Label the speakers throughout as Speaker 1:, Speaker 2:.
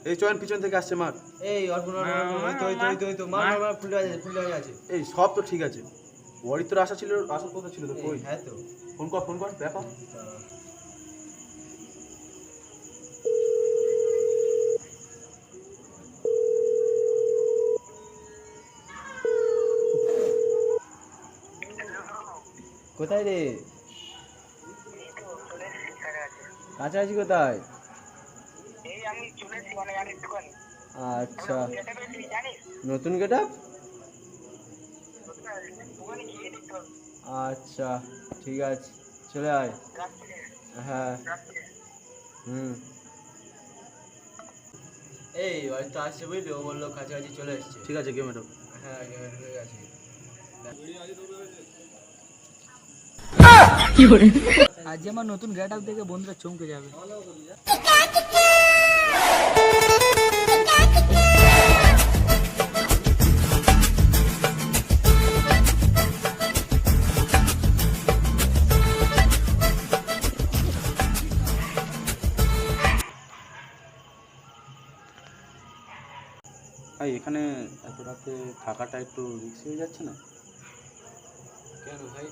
Speaker 1: এই চয়ন পিছন থেকে আসছে মার।
Speaker 2: এই অর্পণ তো মার ফুলটা আছে।
Speaker 1: এই সব তো ঠিক আছে, ওরই তোর আশা ছিল, আসার কথা ছিল তো। কই?
Speaker 2: হ্যাঁ তো
Speaker 1: ফোন কর দেখো।
Speaker 2: কোথায় রে? কাছাকাছি কোথায়? আচ্ছা, নতুন গেট আপ। আচ্ছা ঠিক আছে, চলে আয়। হ্যাঁ এই হয়তো আসছে বুঝলি, ও বললো কাছাকাছি চলে এসছে।
Speaker 1: ঠিক আছে, গেম এটা।
Speaker 2: হ্যাঁ হয়ে গেছে।
Speaker 3: আজ আমার নতুন গেট আপ দেখে বন্ধুরা চমকে যাবে।
Speaker 1: ভাই এখানে এত রাতে থাকাটা একটু রিস্ক হয়ে যাচ্ছে না?
Speaker 2: কেন ভাই?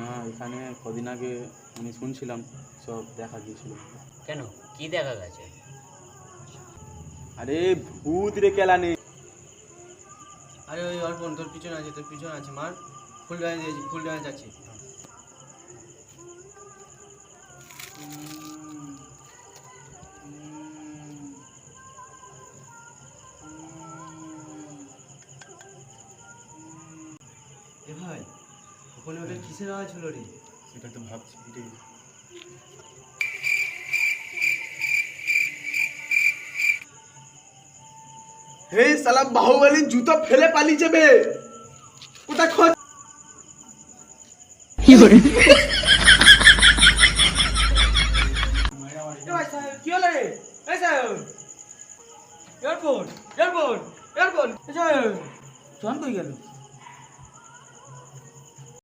Speaker 1: না, এখানে কদিন আগে আমি শুনছিলাম সব দেখা গিয়েছিল।
Speaker 4: কেন, কি দেখা গেছে?
Speaker 1: আরে ভূত রে কেলা নেই।
Speaker 2: আরে ওই অর্পণ তোর পিছনে আছে মার। ফুল ডাঙে যাচ্ছি। এ ভাই, ওখানে ওটা কিসের আওয়াজ হলো রে?
Speaker 1: সেটা তো ভাবছি রে। হে সালা বাহুবলী জুতো ফেলে পালিয়ে যাবে, ওটা খোঁজ। কি হলো রে? এই সাহেব, এয়ারপোর্ট চয়ন কই গেল?